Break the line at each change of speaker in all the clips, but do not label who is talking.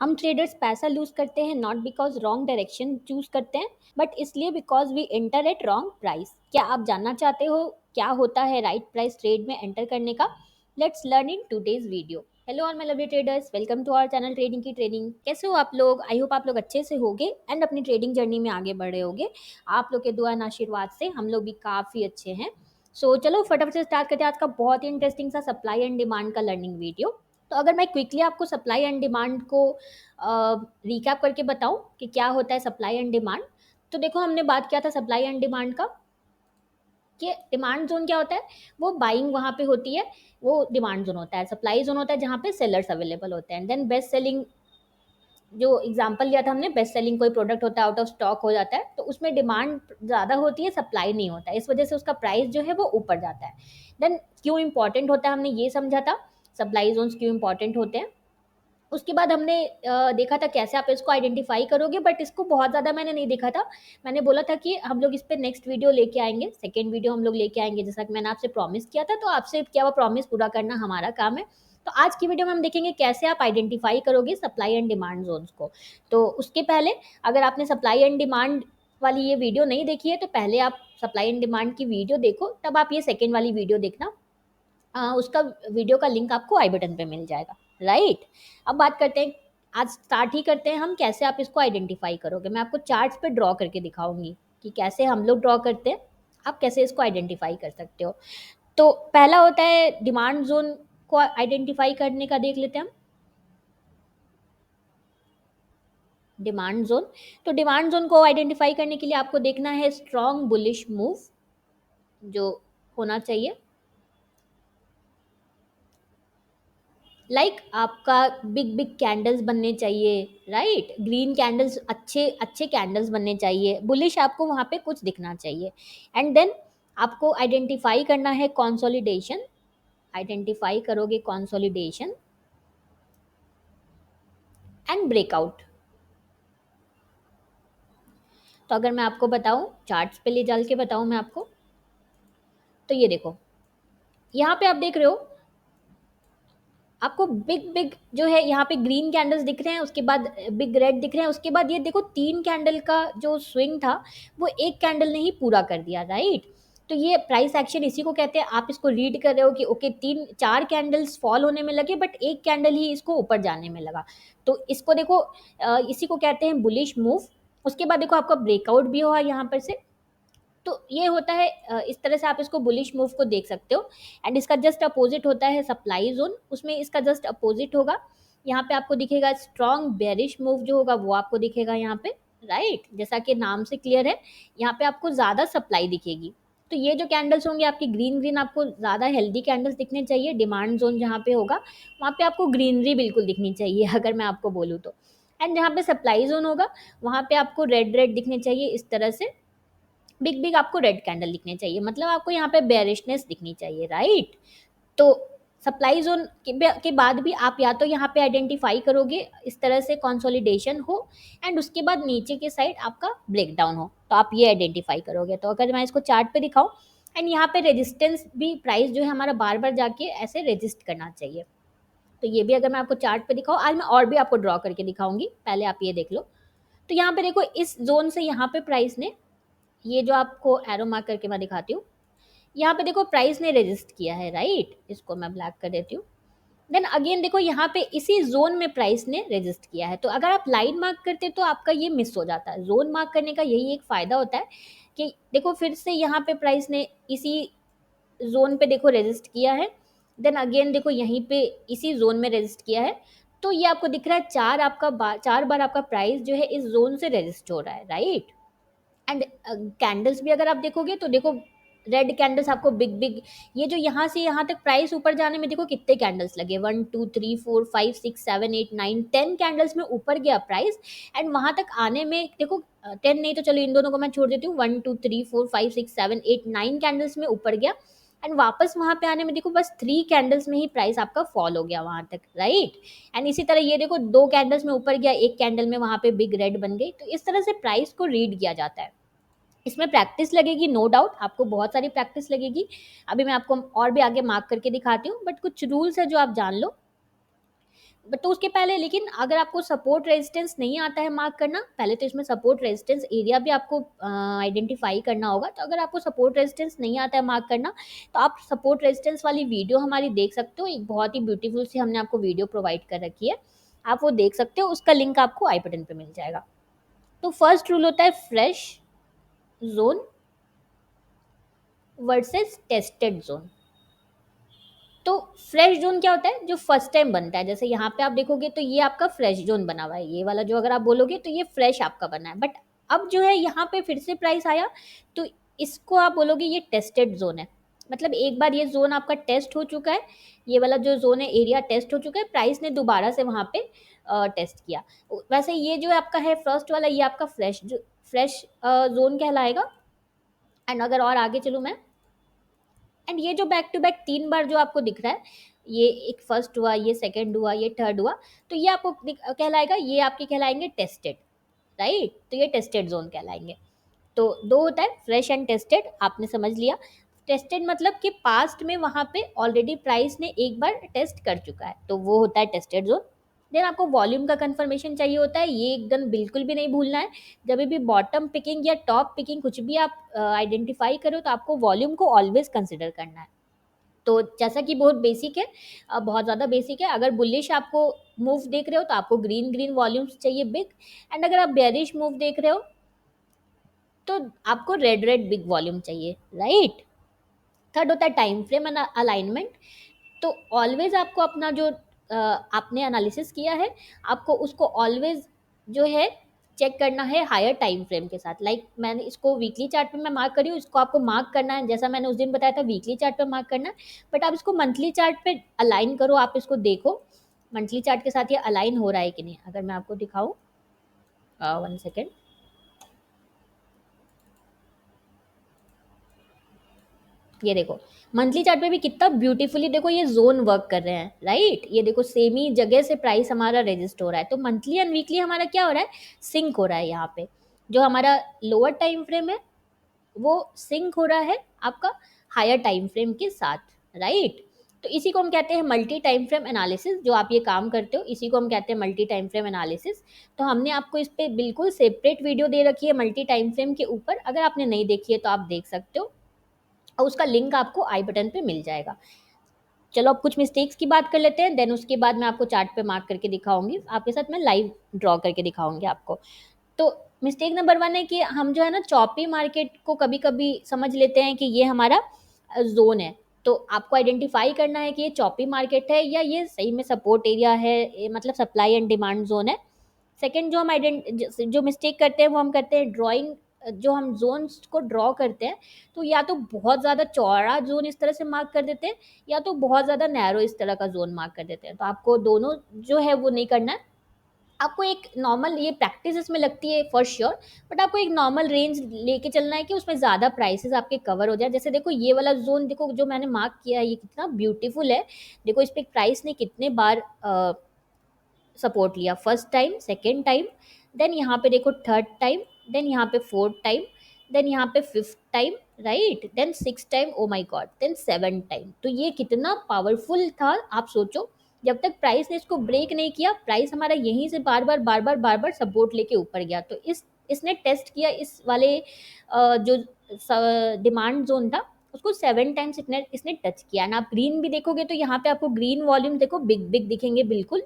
हम ट्रेडर्स पैसा लूज करते हैं not because wrong direction choose करते हैं, बट इसलिए because we enter at wrong price. क्या आप जानना चाहते हो क्या होता है राइट प्राइस ट्रेड में एंटर करने का? Let's learn in today's video. Hello all my lovely traders, welcome to our channel trading की ट्रेनिंग। कैसे हो आप लोग? आई होप आप लोग अच्छे से होगे एंड अपनी ट्रेडिंग जर्नी में आगे बढ़ रहे होगे। आप लोग के दुआ एंड आशीर्वाद से हम लोग भी काफ़ी अच्छे हैं। सो चलो फटाफट से स्टार्ट करते हैं आज का बहुत ही इंटरेस्टिंग सा सप्लाई एंड डिमांड का लर्निंग वीडियो। तो अगर मैं क्विकली आपको सप्लाई एंड डिमांड को रिकैप करके बताऊं कि क्या होता है सप्लाई एंड डिमांड, तो देखो हमने बात किया था सप्लाई एंड डिमांड का कि डिमांड जोन क्या होता है, वो बाइंग वहाँ पे होती है, वो डिमांड जोन होता है। सप्लाई जोन होता है जहाँ पे सेलर्स अवेलेबल होते हैं। देन बेस्ट सेलिंग, जो एग्जांपल लिया था हमने, बेस्ट सेलिंग कोई प्रोडक्ट होता है आउट ऑफ स्टॉक हो जाता है तो उसमें डिमांड ज़्यादा होती है, सप्लाई नहीं होता है, इस वजह से उसका प्राइस जो है वो ऊपर जाता है। देन क्यों इंपॉर्टेंट होता है हमने ये समझा था, सप्लाई जोन्स क्यों इंपॉर्टेंट होते हैं। उसके बाद हमने देखा था कैसे आप इसको आइडेंटिफाई करोगे, बट इसको बहुत ज़्यादा मैंने नहीं देखा था। मैंने बोला था कि हम लोग इस पे नेक्स्ट वीडियो लेके आएंगे, सेकेंड वीडियो हम लोग लेके आएंगे, जैसा कि मैंने आपसे प्रॉमिस किया था। तो आपसे क्या वो प्रॉमिस पूरा करना हमारा काम है। तो आज की वीडियो में हम देखेंगे कैसे आप आइडेंटिफाई करोगे सप्लाई एंड डिमांड जोन्स को। तो उसके पहले, अगर आपने सप्लाई एंड डिमांड वाली ये वीडियो नहीं देखी है तो पहले आप सप्लाई एंड डिमांड की वीडियो देखो, तब आप ये सेकेंड वाली वीडियो देखना। उसका वीडियो का लिंक आपको आई बटन पे मिल जाएगा, राइट। अब बात करते हैं, आज स्टार्ट ही करते हैं हम कैसे आप इसको आइडेंटिफाई करोगे। मैं आपको चार्ट्स पे ड्रॉ करके दिखाऊंगी कि कैसे हम लोग ड्रॉ करते हैं, आप कैसे इसको आइडेंटिफाई कर सकते हो। तो पहला होता है डिमांड जोन को आइडेंटिफाई करने का, देख लेते हैं हम डिमांड जोन। तो डिमांड जोन को आइडेंटिफाई करने के लिए आपको देखना है स्ट्रॉन्ग बुलिश मूव जो होना चाहिए। आपका बिग बिग कैंडल्स बनने चाहिए, राइट। ग्रीन कैंडल्स, अच्छे अच्छे कैंडल्स बनने चाहिए, बुलिश आपको वहाँ पे कुछ दिखना चाहिए। एंड देन आपको आइडेंटिफाई करना है कंसोलिडेशन, आइडेंटिफाई करोगे कंसोलिडेशन एंड ब्रेकआउट। तो अगर मैं आपको बताऊं, चार्ट्स पे ले चल के बताऊं मैं आपको, तो ये देखो, यहाँ पे आप देख रहे हो आपको बिग बिग जो है यहाँ पे ग्रीन कैंडल्स दिख रहे हैं, उसके बाद बिग रेड दिख रहे हैं, उसके बाद ये देखो तीन कैंडल का जो स्विंग था वो एक कैंडल ने ही पूरा कर दिया, राइट। तो ये प्राइस एक्शन इसी को कहते हैं। आप इसको रीड कर रहे हो कि ओके तीन चार कैंडल्स फॉल होने में लगे बट एक कैंडल ही इसको ऊपर जाने में लगा। तो इसको देखो, इसी को कहते हैं बुलिश मूव। उसके बाद देखो आपका ब्रेकआउट भी हुआ यहाँ पर से। तो ये होता है, इस तरह से आप इसको बुलिश मूव को देख सकते हो। एंड इसका जस्ट अपोजिट होता है सप्लाई जोन, उसमें इसका जस्ट अपोजिट होगा। यहाँ पे आपको दिखेगा स्ट्रॉन्ग बेरिश मूव जो होगा वो आपको दिखेगा यहाँ पे, राइट। जैसा कि नाम से क्लियर है, यहाँ पे आपको ज़्यादा सप्लाई दिखेगी। तो ये जो कैंडल्स होंगे आपकी ग्रीन ग्रीन, आपको ज़्यादा हेल्दी कैंडल्स दिखने चाहिए। डिमांड जोन जहाँ पे होगा वहाँ पे आपको ग्रीनरी बिल्कुल दिखनी चाहिए अगर मैं आपको बोलूँ तो। एंड जहाँ पे सप्लाई जोन होगा वहाँ पे आपको रेड रेड दिखने चाहिए, इस तरह से बिग बिग आपको रेड कैंडल दिखने चाहिए, मतलब आपको यहाँ पे बेरिशनेस दिखनी चाहिए, राइट। तो सप्लाई जोन के बाद भी आप या तो यहाँ पे आइडेंटिफाई करोगे इस तरह से कंसोलिडेशन हो, एंड उसके बाद नीचे के साइड आपका ब्रेकडाउन हो, तो आप ये आइडेंटिफाई करोगे। तो अगर मैं इसको चार्ट पे दिखाऊं, एंड यहाँ पे रेजिस्टेंस भी, प्राइस जो है हमारा बार बार जाके ऐसे रेजिस्ट करना चाहिए। तो ये भी अगर मैं आपको चार्ट पे दिखाऊं, आज मैं और भी आपको ड्रॉ करके दिखाऊंगी, पहले आप ये देख लो। तो यहाँ पे देखो इस जोन से यहाँ पे प्राइस ने, ये जो आपको एरो मार्क करके मैं दिखाती हूँ, यहाँ पे देखो प्राइस ने रेजिस्ट किया है, राइट। इसको मैं ब्लैक कर देती हूँ। देन अगेन देखो यहाँ पे इसी जोन में प्राइस ने रेजिस्ट किया है। तो अगर आप लाइन मार्क करते तो आपका ये मिस हो जाता है। जोन मार्क करने का यही एक फ़ायदा होता है कि देखो फिर से यहाँ पे प्राइस ने इसी जोन पे देखो रेजिस्ट किया है। देन अगेन देखो यहीं पे इसी जोन में रेजिस्ट किया है। तो ये आपको दिख रहा है चार बार आपका प्राइस जो है इस जोन से रेजिस्ट हो रहा है, राइट। एंड कैंडल्स भी अगर आप देखोगे तो देखो रेड कैंडल्स आपको बिग बिग, ये जो यहाँ से यहाँ तक प्राइस ऊपर जाने में देखो कितने कैंडल्स लगे, 1 2 3 4 5 6 7 8 9 10 कैंडल्स में ऊपर गया प्राइस। एंड वहां तक आने में देखो 10 नहीं तो चलो इन दोनों को मैं छोड़ देती हूँ, 1 2 3 4 5 6 7 8 9 कैंडल्स में ऊपर गया। एंड वापस वहां पे आने में देखो बस 3 कैंडल्स में ही प्राइस आपका फॉल हो गया वहां तक, राइट। एंड इसी तरह ये देखो 2 कैंडल्स में ऊपर गया, एक कैंडल में वहां पे बिग रेड बन गई। तो इस तरह से प्राइस को रीड किया जाता है। इसमें प्रैक्टिस लगेगी, नो डाउट आपको बहुत सारी प्रैक्टिस लगेगी। अभी मैं आपको और भी आगे मार्क करके दिखाती हूँ, बट कुछ रूल्स है जो आप जान लो। बट तो उसके पहले, लेकिन अगर आपको सपोर्ट रेजिस्टेंस नहीं आता है मार्क करना, पहले तो इसमें सपोर्ट रेजिस्टेंस एरिया भी आपको आइडेंटिफाई करना होगा। तो अगर आपको सपोर्ट रेजिस्टेंस नहीं आता है मार्क करना, तो आप सपोर्ट रेजिस्टेंस वाली वीडियो हमारी देख सकते हो। एक बहुत ही ब्यूटीफुल सी हमने आपको वीडियो प्रोवाइड कर रखी है, आप वो देख सकते हो, उसका लिंक आपको आई बटन पे मिल जाएगा। तो फर्स्ट रूल होता है fresh zone versus tested zone. तो फ्रेश जोन क्या होता है, जो फर्स्ट टाइम बनता है। जैसे यहाँ पे आप देखोगे तो ये आपका फ्रेश जोन बना हुआ है, ये वाला जो अगर आप बोलोगे तो ये फ्रेश आपका बना है। बट अब जो है यहाँ पे फिर से प्राइस आया, तो इसको आप बोलोगे ये टेस्टेड जोन है। मतलब एक बार ये जोन आपका टेस्ट हो चुका है, ये वाला जो जोन है एरिया टेस्ट हो चुका है, प्राइस ने दोबारा से वहाँ पे टेस्ट किया। वैसे ये जो आपका है फर्स्ट वाला, ये आपका फ्रेश जोन कहलाएगा। एंड अगर और आगे चलूँ मैं, एंड ये जो बैक टू बैक 3 बार जो आपको दिख रहा है, ये एक फर्स्ट हुआ, ये सेकंड हुआ, ये थर्ड हुआ, तो ये आपको कहलाएगा, ये आपके कहलाएंगे टेस्टेड, राइट। तो ये टेस्टेड जोन कहलाएंगे। तो दो होता है फ्रेश एंड टेस्टेड, आपने समझ लिया। टेस्टेड मतलब कि पास्ट में वहां पे ऑलरेडी प्राइस ने एक बार टेस्ट कर चुका है, तो वो होता है टेस्टेड जोन। देन आपको वॉल्यूम का कंफर्मेशन चाहिए होता है, ये एकदम बिल्कुल भी नहीं भूलना है। जब भी बॉटम पिकिंग या टॉप पिकिंग कुछ भी आप आइडेंटिफाई करो, तो आपको वॉल्यूम को ऑलवेज कंसिडर करना है। तो जैसा कि बहुत बेसिक है, बहुत ज़्यादा बेसिक है। अगर बुलिश आपको मूव देख रहे हो तो आपको ग्रीन ग्रीन वॉल्यूम्स चाहिए बिग, एंड अगर आप बेरिश मूव देख रहे हो तो आपको रेड रेड बिग वॉल्यूम चाहिए, राइट। थर्ड होता है टाइम फ्रेम अलाइनमेंट। तो ऑलवेज आपको अपना जो आपने एनालिसिस किया है, आपको उसको ऑलवेज जो है चेक करना है हायर टाइम फ्रेम के साथ। लाइक मैंने इसको वीकली चार्ट पे मैं मार्क करी हूँ, इसको आपको मार्क करना है जैसा मैंने उस दिन बताया था, वीकली चार्ट पे मार्क करना है। बट आप इसको मंथली चार्ट पे अलाइन करो, आप इसको देखो मंथली चार्ट के साथ ये अलाइन हो रहा है कि नहीं। अगर मैं आपको दिखाऊँ, 1 सेकेंड, ये देखो मंथली चार्ट पे भी कितना ब्यूटीफुली देखो ये जोन वर्क कर रहे हैं, राइट। ये देखो सेम ही जगह से प्राइस हमारा रजिस्टर हो रहा है। तो मंथली एंड वीकली हमारा क्या हो रहा है, सिंक हो रहा है। यहाँ पे जो हमारा लोअर टाइम फ्रेम है वो सिंक हो रहा है आपका हायर टाइम फ्रेम के साथ, राइट। तो इसी को हम कहते हैं मल्टी टाइम फ्रेम एनालिसिस। जो आप ये काम करते हो इसी को हम कहते हैं मल्टी टाइम फ्रेम एनालिसिस। तो हमने आपको इस पे बिल्कुल सेपरेट वीडियो दे रखी है मल्टी टाइम फ्रेम के ऊपर, अगर आपने नहीं देखी है तो आप देख सकते हो, और उसका लिंक आपको आई बटन पे मिल जाएगा। चलो अब कुछ मिस्टेक्स की बात कर लेते हैं, देन उसके बाद मैं आपको चार्ट पे मार्क करके दिखाऊंगी, आपके साथ मैं लाइव ड्रॉ करके दिखाऊंगी आपको। तो मिस्टेक नंबर 1 है कि हम जो है ना चॉपी मार्केट को कभी कभी समझ लेते हैं कि ये हमारा जोन है। तो आपको आइडेंटिफाई करना है कि ये चॉपी मार्केट है या ये सही में सपोर्ट एरिया है, मतलब सप्लाई एंड डिमांड जोन है। सेकंड जो हम जो मिस्टेक करते हैं वो हम करते हैं ड्राइंग, जो हम जोन्स को ड्रॉ करते हैं, तो या तो बहुत ज़्यादा चौड़ा जोन इस तरह से मार्क कर देते हैं, या तो बहुत ज़्यादा नैरो इस तरह का जोन मार्क कर देते हैं। तो आपको दोनों जो है वो नहीं करना है। आपको एक नॉर्मल, ये प्रैक्टिस इसमें लगती है फॉर श्योर, बट आपको एक नॉर्मल रेंज लेके चलना है कि उसमें ज़्यादा प्राइसेस आपके कवर हो जाए। जैसे देखो ये वाला जोन देखो जो मैंने मार्क किया है, ये कितना ब्यूटीफुल है। देखो इस पे प्राइस ने कितने बार सपोर्ट लिया, first time, second time, then यहाँ पे देखो थर्ड टाइम, देन यहाँ पे फोर्थ टाइम, देन यहाँ पे fifth time, right, then six time, oh my god, then seven time. तो ये कितना पावरफुल था, आप सोचो। जब तक प्राइस ने इसको ब्रेक नहीं किया, प्राइस हमारा यहीं से बार बार सपोर्ट लेके ऊपर गया। तो इसने टेस्ट किया इस वाले जो डिमांड जोन था उसको 7 टाइम्स इसने इसने टच किया। ना आप ग्रीन भी देखोगे तो यहाँ पे आपको ग्रीन वॉल्यूम देखो बिग बिग दिखेंगे बिल्कुल।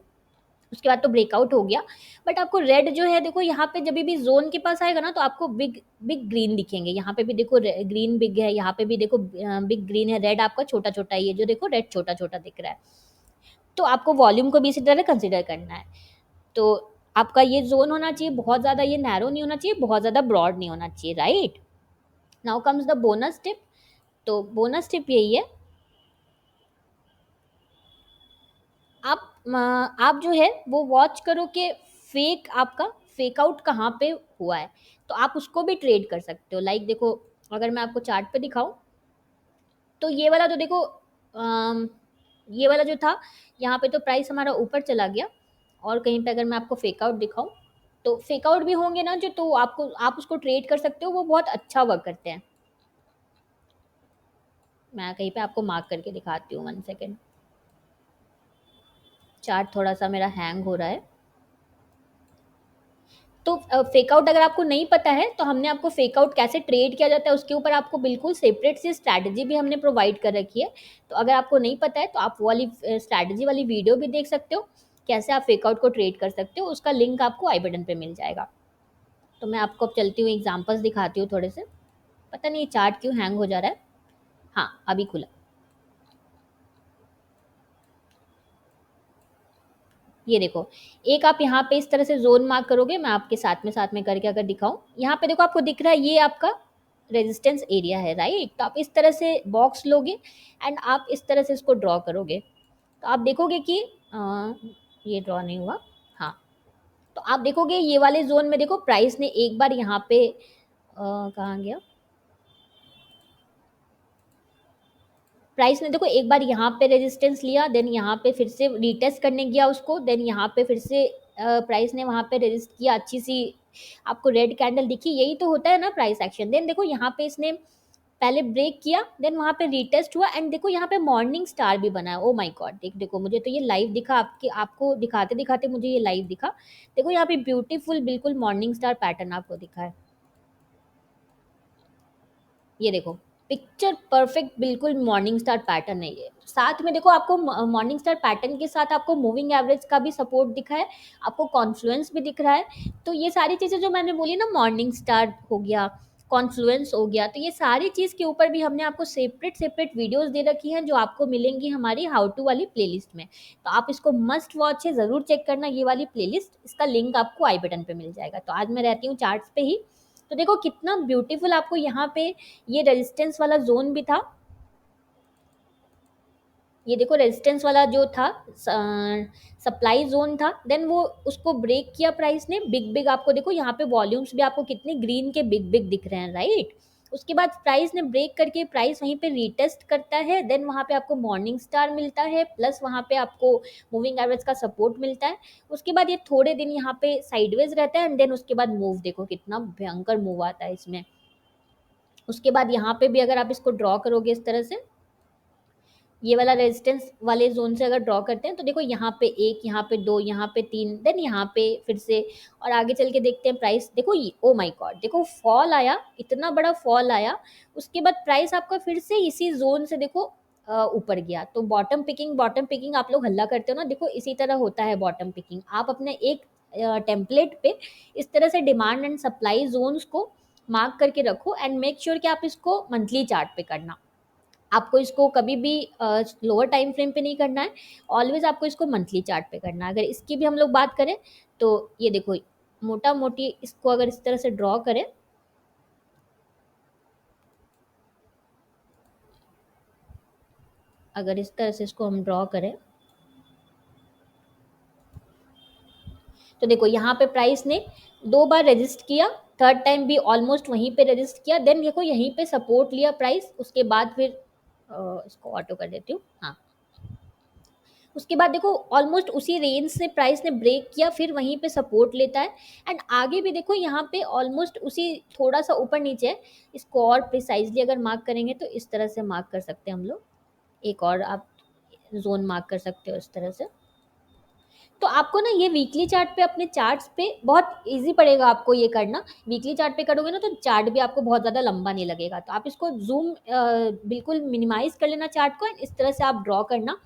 उसके बाद तो ब्रेकआउट हो गया। बट आपको रेड जो है देखो यहाँ पे जब भी जोन के पास आएगा ना, तो आपको बिग बिग ग्रीन दिखेंगे। यहाँ पे भी देखो ग्रीन बिग है, यहाँ पे भी देखो बिग ग्रीन है, रेड आपका छोटा छोटा, ये जो देखो रेड छोटा छोटा दिख रहा है। तो आपको वॉल्यूम को भी इसी तरह कंसिडर करना है। तो आपका ये जोन होना चाहिए, बहुत ज़्यादा ये नैरो नहीं होना चाहिए, बहुत ज़्यादा ब्रॉड नहीं होना चाहिए, right. Now comes the bonus tip. तो बोनस टिप यही है, आप जो है वो वॉच करो कि फेक आपका फेक आउट कहाँ पे हुआ है, तो आप उसको भी ट्रेड कर सकते हो। लाइक देखो अगर मैं आपको चार्ट पे दिखाऊं, तो ये वाला तो देखो ये वाला जो था, यहाँ पे तो प्राइस हमारा ऊपर चला गया। और कहीं पे अगर मैं आपको फेक आउट दिखाऊं, तो फेक आउट भी होंगे ना जो, तो आप उसको ट्रेड कर सकते हो, वो बहुत अच्छा वर्क करते हैं। मैं कहीं पे आपको मार्क करके दिखाती हूँ, 1 सेकेंड। चार्ट थोड़ा सा मेरा हैंग हो रहा है। तो फेक आउट अगर आपको नहीं पता है तो हमने आपको फेक आउट कैसे ट्रेड किया जाता है उसके ऊपर आपको बिल्कुल सेपरेट सी स्ट्रैटेजी भी हमने प्रोवाइड कर रखी है। तो अगर आपको नहीं पता है तो आप वो वाली स्ट्रैटेजी वाली वीडियो भी देख सकते हो, कैसे आप फेक आउट को ट्रेड कर सकते हो, उसका लिंक आपको आई बटन पे मिल जाएगा। तो मैं आपको अब चलती हूँ एग्जांपल्स दिखाती हूँ थोड़े से। पता नहीं चार्ट क्यों हैंग हो जा रहा है। हाँ, अभी खुला। ये देखो, एक आप यहाँ पे इस तरह से जोन मार्क करोगे, मैं आपके साथ में करके अगर दिखाऊं, यहाँ पे देखो आपको दिख रहा है ये आपका रेजिस्टेंस एरिया है, राइट। तो आप इस तरह से बॉक्स लोगे एंड आप इस तरह से इसको ड्रॉ करोगे, तो आप देखोगे कि ये ड्रॉ नहीं हुआ। हाँ, तो आप देखोगे ये वाले जोन में देखो प्राइस ने एक बार यहाँ पे कहाँ गया, प्राइस ने देखो एक बार यहाँ पे रेजिस्टेंस लिया, देन यहाँ पे फिर से रीटेस्ट करने गया उसको, देन यहाँ पे फिर से प्राइस ने वहाँ पे रेजिस्ट किया, अच्छी सी आपको रेड कैंडल दिखी, यही तो होता है ना प्राइस एक्शन। देन देखो यहाँ पे इसने पहले ब्रेक किया, देन वहाँ पे रीटेस्ट हुआ एंड देखो यहाँ पे मॉर्निंग स्टार भी बना है। ओ माय गॉड, देखो मुझे तो ये लाइव दिखा, आपको दिखाते दिखाते मुझे ये लाइव दिखा। देखो यहाँ पे ब्यूटीफुल बिल्कुल मॉर्निंग स्टार पैटर्न आपको दिखा है। ये देखो, पिक्चर परफेक्ट बिल्कुल मॉर्निंग स्टार पैटर्न है ये। साथ में देखो आपको मॉर्निंग स्टार पैटर्न के साथ आपको मूविंग एवरेज का भी सपोर्ट दिखा है, आपको कॉन्फ्लुएंस भी दिख रहा है। तो ये सारी चीज़ें जो मैंने बोली ना, मॉर्निंग स्टार हो गया, कॉन्फ्लुएंस हो गया, तो ये सारी चीज़ के ऊपर भी हमने आपको सेपरेट सेपरेट वीडियोस दे रखी हैं जो आपको मिलेंगी हमारी हाउ टू वाली प्लेलिस्ट में। तो आप इसको मस्ट वॉच है, ज़रूर चेक करना ये वाली प्लेलिस्ट, इसका लिंक आपको आई बटन पे मिल जाएगा। तो आज मैं रहती हूँ चार्ट्स पे ही, तो देखो कितना ब्यूटीफुल आपको यहाँ पे ये रेजिस्टेंस वाला जोन भी था। ये देखो रेजिस्टेंस वाला जो था सप्लाई जोन था, देन वो उसको ब्रेक किया प्राइस ने, बिग बिग आपको देखो यहाँ पे वॉल्यूम्स भी आपको कितने ग्रीन के बिग बिग दिख रहे हैं, राइट। उसके बाद प्राइस ने ब्रेक करके प्राइस वहीं पे रीटेस्ट करता है, देन वहाँ पे आपको मॉर्निंग स्टार मिलता है, प्लस वहाँ पे आपको मूविंग एवरेज का सपोर्ट मिलता है। उसके बाद ये थोड़े दिन यहाँ पे साइडवेज रहता है एंड देन उसके बाद मूव देखो कितना भयंकर मूव आता है इसमें। उसके बाद यहाँ पे भी अगर आप इसको ड्रॉ करोगे इस तरह से, ये वाला रेजिस्टेंस वाले जोन से अगर ड्रॉ करते हैं तो देखो यहाँ पे एक, यहाँ पे दो, यहाँ पे तीन, देन यहाँ पे फिर से, और आगे चल के देखते हैं प्राइस देखो, ओ माय गॉड देखो फॉल आया, इतना बड़ा फॉल आया। उसके बाद प्राइस आपका फिर से इसी जोन से देखो ऊपर गया। तो बॉटम पिकिंग आप लोग हल्ला करते हो ना, देखो इसी तरह होता है बॉटम पिकिंग। आप अपने एक टेम्पलेट पे इस तरह से डिमांड एंड सप्लाई जोन्स को मार्क करके रखो एंड मेक श्योर कि आप इसको मंथली चार्ट पे करना। आपको इसको कभी भी लोअर टाइम फ्रेम पे नहीं करना है, ऑलवेज आपको इसको मंथली चार्ट पे करना है। अगर इसकी भी हम लोग बात करें तो ये देखो, मोटा मोटी इसको अगर इस तरह से ड्रॉ करें, अगर इस तरह से इसको हम ड्रॉ करें तो देखो यहाँ पे प्राइस ने दो बार रजिस्ट किया, थर्ड टाइम भी ऑलमोस्ट वहीं पे रजिस्ट किया, देन देखो यहीं पे सपोर्ट लिया प्राइस। उसके बाद फिर इसको ऑटो कर देती हूँ, हाँ। उसके बाद देखो ऑलमोस्ट उसी रेंज से प्राइस ने ब्रेक किया, फिर वहीं पे सपोर्ट लेता है एंड आगे भी देखो यहाँ पे ऑलमोस्ट उसी थोड़ा सा ऊपर नीचे है। इसको और प्रिसाइजली अगर मार्क करेंगे तो इस तरह से मार्क कर सकते हैं हम लोग, एक और आप जोन मार्क कर सकते हो इस तरह से। तो आपको ना ये वीकली चार्ट पे अपने चार्ट्स पे बहुत इजी पड़ेगा आपको ये करना। वीकली चार्ट पे करोगे ना तो चार्ट भी आपको बहुत ज़्यादा लंबा नहीं लगेगा। तो आप इसको जूम बिल्कुल मिनिमाइज कर लेना चार्ट को, इस तरह से आप ड्रॉ करना।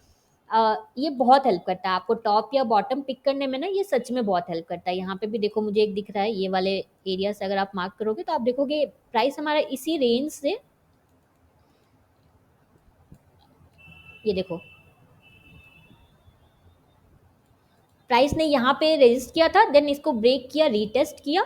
ये बहुत हेल्प करता है आपको टॉप या बॉटम पिक करने में ना, ये सच में बहुत हेल्प करता है। यहाँ पे भी देखो मुझे एक दिख रहा है, ये वाले एरिया से अगर आप मार्क करोगे तो आप देखोगे प्राइस हमारा इसी रेंज से, ये देखो प्राइस ने यहाँ पे रेजिस्ट किया था, देन इसको ब्रेक किया, रीटेस्ट किया,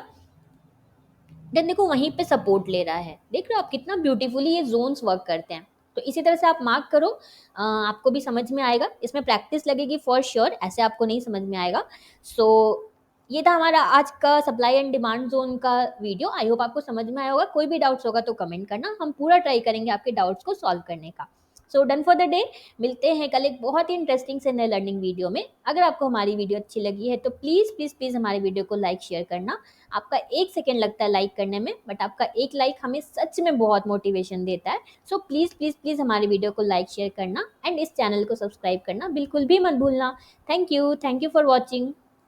देन देखो वहीं पे सपोर्ट ले रहा है। देख रहे हो आप कितना ब्यूटीफुली ये जोन्स वर्क करते हैं। तो इसी तरह से आप मार्क करो, आपको भी समझ में आएगा। इसमें प्रैक्टिस लगेगी फॉर श्योर, ऐसे आपको नहीं समझ में आएगा। सो ये था हमारा आज का सप्लाई एंड डिमांड जोन का वीडियो। आई होप आपको समझ में आया होगा। कोई भी डाउट्स होगा तो कमेंट करना, हम पूरा ट्राई करेंगे आपके डाउट्स को सॉल्व करने का। So done for the day. मिलते हैं कल एक बहुत ही इंटरेस्टिंग से नए लर्निंग वीडियो में। अगर आपको हमारी वीडियो अच्छी लगी है तो प्लीज़ प्लीज़ प्लीज़ हमारी वीडियो को लाइक शेयर करना। आपका 1 सेकेंड लगता है लाइक करने में, बट आपका एक लाइक हमें सच में बहुत मोटिवेशन देता है। सो प्लीज़ प्लीज़ प्लीज़ हमारी वीडियो को लाइक शेयर करना एंड इस चैनल को सब्सक्राइब करना बिल्कुल भी मत भूलना। Thank you for watching.